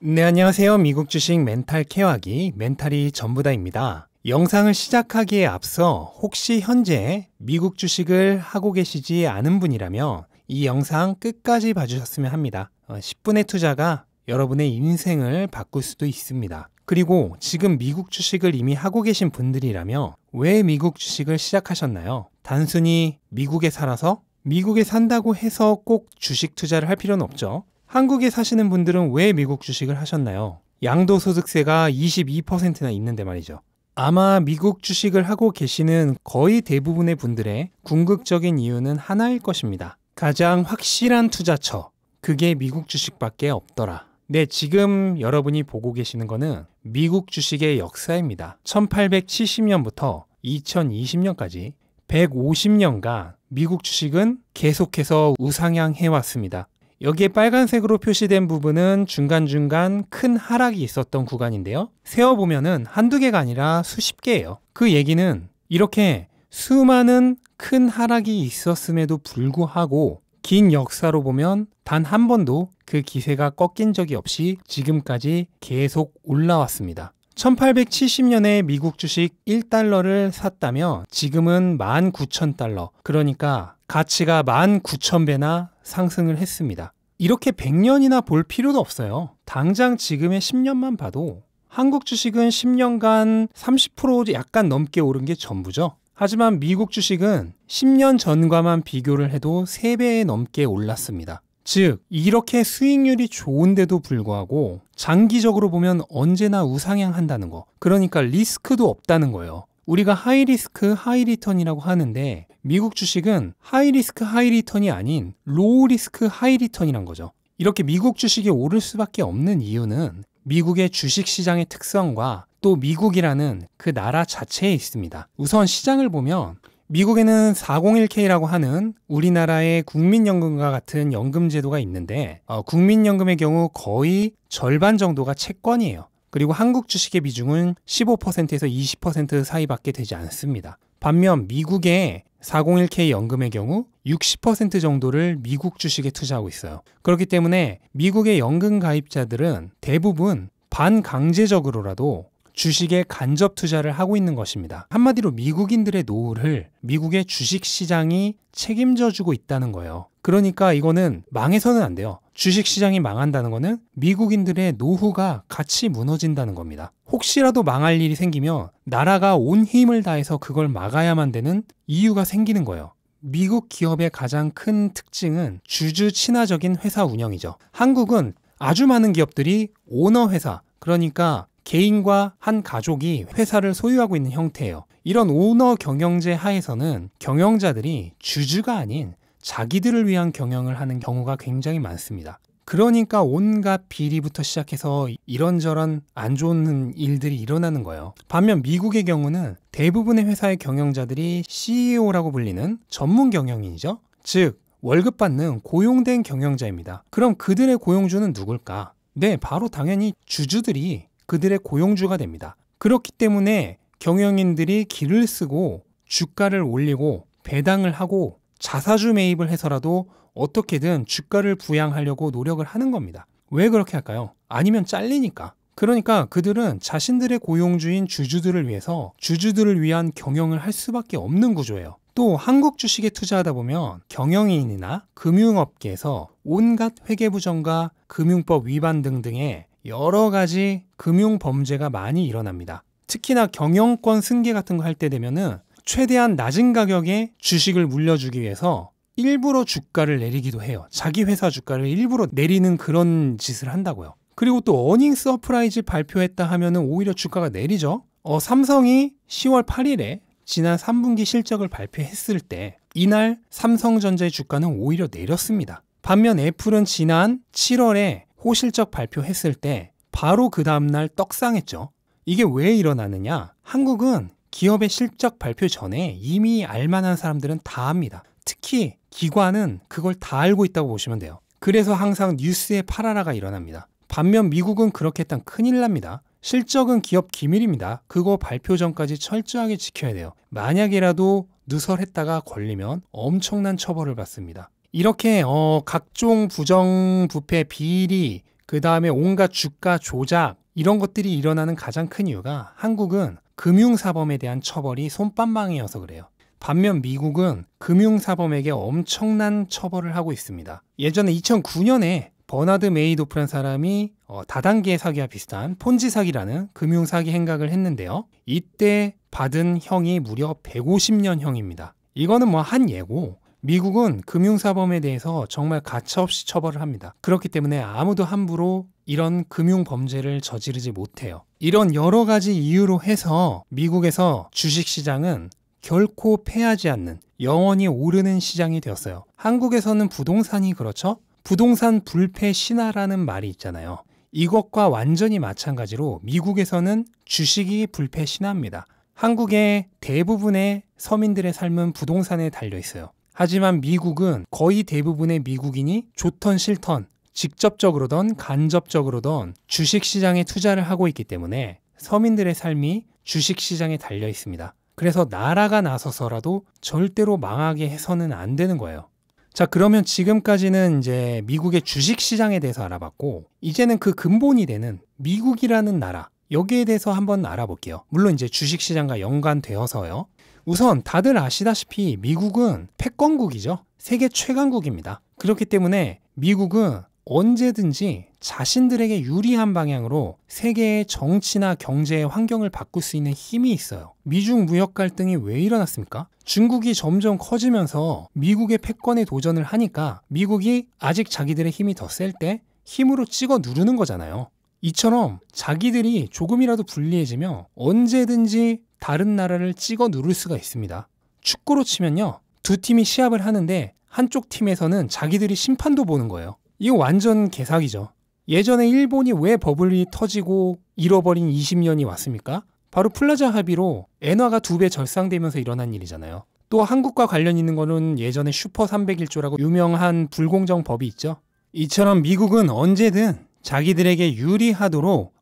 네, 안녕하세요. 미국 주식 멘탈 케어하기 멘탈이 전부다입니다. 영상을 시작하기에 앞서 혹시 현재 미국 주식을 하고 계시지 않은 분이라면 이 영상 끝까지 봐주셨으면 합니다. 10분의 투자가 여러분의 인생을 바꿀 수도 있습니다. 그리고 지금 미국 주식을 이미 하고 계신 분들이라면 왜 미국 주식을 시작하셨나요? 단순히 미국에 살아서? 미국에 산다고 해서 꼭 주식 투자를 할 필요는 없죠. 한국에 사시는 분들은 왜 미국 주식을 하셨나요? 양도소득세가 22%나 있는데 말이죠. 아마 미국 주식을 하고 계시는 거의 대부분의 분들의 궁극적인 이유는 하나일 것입니다. 가장 확실한 투자처, 그게 미국 주식밖에 없더라. 네, 지금 여러분이 보고 계시는 거는 미국 주식의 역사입니다. 1870년부터 2020년까지 150년간 미국 주식은 계속해서 우상향해 왔습니다. 여기에 빨간색으로 표시된 부분은 중간중간 큰 하락이 있었던 구간인데요. 세어보면은 한두 개가 아니라 수십 개예요. 그 얘기는 이렇게 수많은 큰 하락이 있었음에도 불구하고 긴 역사로 보면 단 한 번도 그 기세가 꺾인 적이 없이 지금까지 계속 올라왔습니다. 1870년에 미국 주식 1달러를 샀다면 지금은 19,000달러, 그러니까 가치가 19,000배나 상승을 했습니다. 이렇게 100년이나 볼 필요도 없어요. 당장 지금의 10년만 봐도 한국 주식은 10년간 30% 약간 넘게 오른 게 전부죠. 하지만 미국 주식은 10년 전과만 비교를 해도 3배 넘게 올랐습니다. 즉, 이렇게 수익률이 좋은데도 불구하고 장기적으로 보면 언제나 우상향한다는 거. 그러니까 리스크도 없다는 거예요. 우리가 하이 리스크, 하이 리턴이라고 하는데 미국 주식은 하이 리스크, 하이 리턴이 아닌 로우 리스크, 하이 리턴이란 거죠. 이렇게 미국 주식이 오를 수밖에 없는 이유는 미국의 주식 시장의 특성과 또 미국이라는 그 나라 자체에 있습니다. 우선 시장을 보면 미국에는 401k라고 하는 우리나라의 국민연금과 같은 연금제도가 있는데 국민연금의 경우 거의 절반 정도가 채권이에요. 그리고 한국 주식의 비중은 15%에서 20% 사이밖에 되지 않습니다. 반면 미국의 401k 연금의 경우 60% 정도를 미국 주식에 투자하고 있어요. 그렇기 때문에 미국의 연금 가입자들은 대부분 반강제적으로라도 주식에 간접 투자를 하고 있는 것입니다. 한마디로 미국인들의 노후를 미국의 주식시장이 책임져 주고 있다는 거예요. 그러니까 이거는 망해서는 안 돼요. 주식시장이 망한다는 거는 미국인들의 노후가 같이 무너진다는 겁니다. 혹시라도 망할 일이 생기면 나라가 온 힘을 다해서 그걸 막아야만 되는 이유가 생기는 거예요. 미국 기업의 가장 큰 특징은 주주 친화적인 회사 운영이죠. 한국은 아주 많은 기업들이 오너 회사, 그러니까 개인과 한 가족이 회사를 소유하고 있는 형태예요. 이런 오너 경영제 하에서는 경영자들이 주주가 아닌 자기들을 위한 경영을 하는 경우가 굉장히 많습니다. 그러니까 온갖 비리부터 시작해서 이런저런 안 좋은 일들이 일어나는 거예요. 반면 미국의 경우는 대부분의 회사의 경영자들이 CEO라고 불리는 전문 경영인이죠. 즉, 월급 받는 고용된 경영자입니다. 그럼 그들의 고용주는 누굴까? 네, 바로 당연히 주주들이 그들의 고용주가 됩니다. 그렇기 때문에 경영인들이 길을 쓰고 주가를 올리고 배당을 하고 자사주 매입을 해서라도 어떻게든 주가를 부양하려고 노력을 하는 겁니다. 왜 그렇게 할까요? 아니면 잘리니까. 그러니까 그들은 자신들의 고용주인 주주들을 위해서 주주들을 위한 경영을 할 수밖에 없는 구조예요. 또 한국 주식에 투자하다 보면 경영인이나 금융업계에서 온갖 회계부정과 금융법 위반 등등의 여러 가지 금융 범죄가 많이 일어납니다. 특히나 경영권 승계 같은 거 할 때 되면은 최대한 낮은 가격에 주식을 물려주기 위해서 일부러 주가를 내리기도 해요. 자기 회사 주가를 일부러 내리는 그런 짓을 한다고요. 그리고 또 어닝 서프라이즈 발표했다 하면은 오히려 주가가 내리죠. 삼성이 10월 8일에 지난 3분기 실적을 발표했을 때 이날 삼성전자의 주가는 오히려 내렸습니다. 반면 애플은 지난 7월에 호실적 발표했을 때 바로 그 다음날 떡상했죠. 이게 왜 일어나느냐? 한국은 기업의 실적 발표 전에 이미 알만한 사람들은 다 압니다. 특히 기관은 그걸 다 알고 있다고 보시면 돼요. 그래서 항상 뉴스에 파라라가 일어납니다. 반면 미국은 그렇게 했다면 큰일 납니다. 실적은 기업 기밀입니다. 그거 발표 전까지 철저하게 지켜야 돼요. 만약이라도 누설했다가 걸리면 엄청난 처벌을 받습니다. 이렇게 각종 부정, 부패, 비리, 그 다음에 온갖 주가 조작 이런 것들이 일어나는 가장 큰 이유가 한국은 금융사범에 대한 처벌이 솜방망이여서 그래요. 반면 미국은 금융사범에게 엄청난 처벌을 하고 있습니다. 예전에 2009년에 버나드 메이도프라는 사람이 다단계 사기와 비슷한 폰지 사기라는 금융사기 행각을 했는데요. 이때 받은 형이 무려 150년형입니다. 이거는 뭐 한 예고, 미국은 금융사범에 대해서 정말 가차없이 처벌을 합니다. 그렇기 때문에 아무도 함부로 이런 금융범죄를 저지르지 못해요. 이런 여러 가지 이유로 해서 미국에서 주식시장은 결코 패하지 않는 영원히 오르는 시장이 되었어요. 한국에서는 부동산이 그렇죠? 부동산 불패 신화라는 말이 있잖아요. 이것과 완전히 마찬가지로 미국에서는 주식이 불패 신화입니다. 한국의 대부분의 서민들의 삶은 부동산에 달려 있어요. 하지만 미국은 거의 대부분의 미국인이 좋던 싫던 직접적으로든 간접적으로든 주식시장에 투자를 하고 있기 때문에 서민들의 삶이 주식시장에 달려 있습니다. 그래서 나라가 나서서라도 절대로 망하게 해서는 안 되는 거예요. 자, 그러면 지금까지는 이제 미국의 주식시장에 대해서 알아봤고, 이제는 그 근본이 되는 미국이라는 나라, 여기에 대해서 한번 알아볼게요. 물론 이제 주식시장과 연관되어서요. 우선 다들 아시다시피 미국은 패권국이죠. 세계 최강국입니다. 그렇기 때문에 미국은 언제든지 자신들에게 유리한 방향으로 세계의 정치나 경제의 환경을 바꿀 수 있는 힘이 있어요. 미중 무역 갈등이 왜 일어났습니까? 중국이 점점 커지면서 미국의 패권에 도전을 하니까 미국이 아직 자기들의 힘이 더 셀 때 힘으로 찍어 누르는 거잖아요. 이처럼 자기들이 조금이라도 불리해지면 언제든지 다른 나라를 찍어 누를 수가 있습니다. 축구로 치면요, 두 팀이 시합을 하는데 한쪽 팀에서는 자기들이 심판도 보는 거예요. 이거 완전 개사기죠. 예전에 일본이 왜 버블이 터지고 잃어버린 20년이 왔습니까? 바로 플라자 합의로 엔화가 2배 절상되면서 일어난 일이잖아요. 또 한국과 관련 있는 거는 예전에 슈퍼 301조라고 유명한 불공정 법이 있죠. 이처럼 미국은 언제든 자기들에게 유리하도록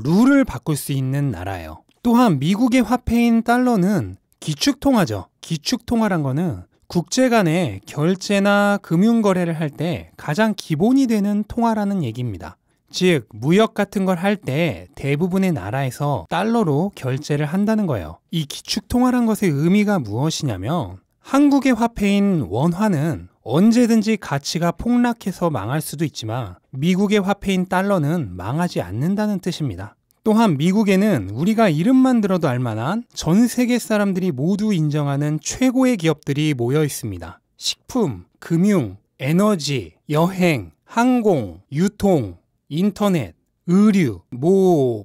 룰을 바꿀 수 있는 나라예요. 또한 미국의 화폐인 달러는 기축통화죠. 기축통화란 거는 국제 간의 결제나 금융거래를 할 때 가장 기본이 되는 통화라는 얘기입니다. 즉, 무역 같은 걸 할 때 대부분의 나라에서 달러로 결제를 한다는 거예요. 이 기축통화란 것의 의미가 무엇이냐면 한국의 화폐인 원화는 언제든지 가치가 폭락해서 망할 수도 있지만 미국의 화폐인 달러는 망하지 않는다는 뜻입니다. 또한 미국에는 우리가 이름만 들어도 알만한 전 세계 사람들이 모두 인정하는 최고의 기업들이 모여 있습니다. 식품, 금융, 에너지, 여행, 항공, 유통, 인터넷, 의류,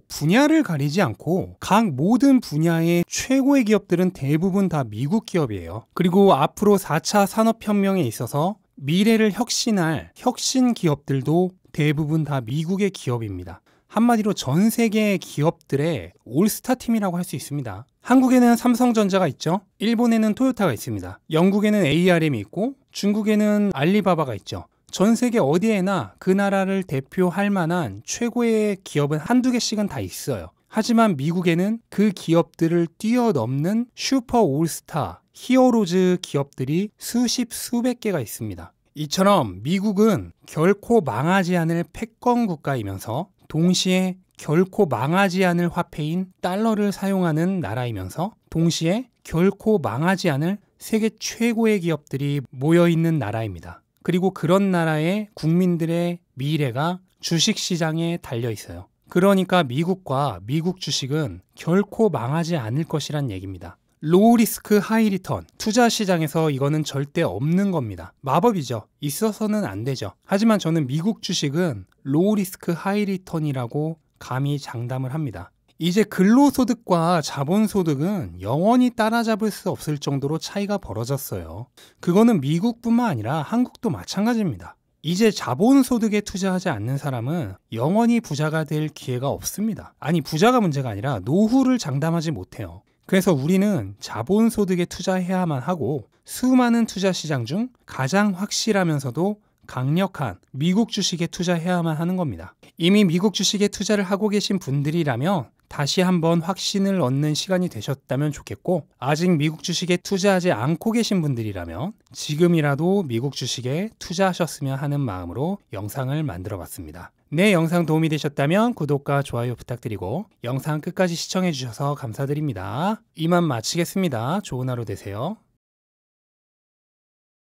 분야를 가리지 않고 각 모든 분야의 최고의 기업들은 대부분 다 미국 기업이에요. 그리고 앞으로 4차 산업혁명에 있어서 미래를 혁신할 혁신 기업들도 대부분 다 미국의 기업입니다. 한마디로 전 세계 기업들의 올스타 팀이라고 할 수 있습니다. 한국에는 삼성전자가 있죠. 일본에는 토요타가 있습니다. 영국에는 ARM이 있고 중국에는 알리바바가 있죠. 전 세계 어디에나 그 나라를 대표할 만한 최고의 기업은 한두 개씩은 다 있어요. 하지만 미국에는 그 기업들을 뛰어넘는 슈퍼 올스타, 히어로즈 기업들이 수십, 수백 개가 있습니다. 이처럼 미국은 결코 망하지 않을 패권 국가이면서 동시에 결코 망하지 않을 화폐인 달러를 사용하는 나라이면서 동시에 결코 망하지 않을 세계 최고의 기업들이 모여있는 나라입니다. 그리고 그런 나라의 국민들의 미래가 주식시장에 달려 있어요. 그러니까 미국과 미국 주식은 결코 망하지 않을 것이란 얘기입니다. 로우 리스크 하이 리턴, 투자 시장에서 이거는 절대 없는 겁니다. 마법이죠. 있어서는 안 되죠. 하지만 저는 미국 주식은 로우 리스크 하이 리턴이라고 감히 장담을 합니다. 이제 근로소득과 자본소득은 영원히 따라잡을 수 없을 정도로 차이가 벌어졌어요. 그거는 미국뿐만 아니라 한국도 마찬가지입니다. 이제 자본소득에 투자하지 않는 사람은 영원히 부자가 될 기회가 없습니다. 아니, 부자가 문제가 아니라 노후를 장담하지 못해요. 그래서 우리는 자본소득에 투자해야만 하고 수많은 투자시장 중 가장 확실하면서도 강력한 미국 주식에 투자해야만 하는 겁니다. 이미 미국 주식에 투자를 하고 계신 분들이라면 다시 한번 확신을 얻는 시간이 되셨다면 좋겠고, 아직 미국 주식에 투자하지 않고 계신 분들이라면 지금이라도 미국 주식에 투자하셨으면 하는 마음으로 영상을 만들어 봤습니다. 내 영상 도움이 되셨다면 구독과 좋아요 부탁드리고 영상 끝까지 시청해 주셔서 감사드립니다. 이만 마치겠습니다. 좋은 하루 되세요.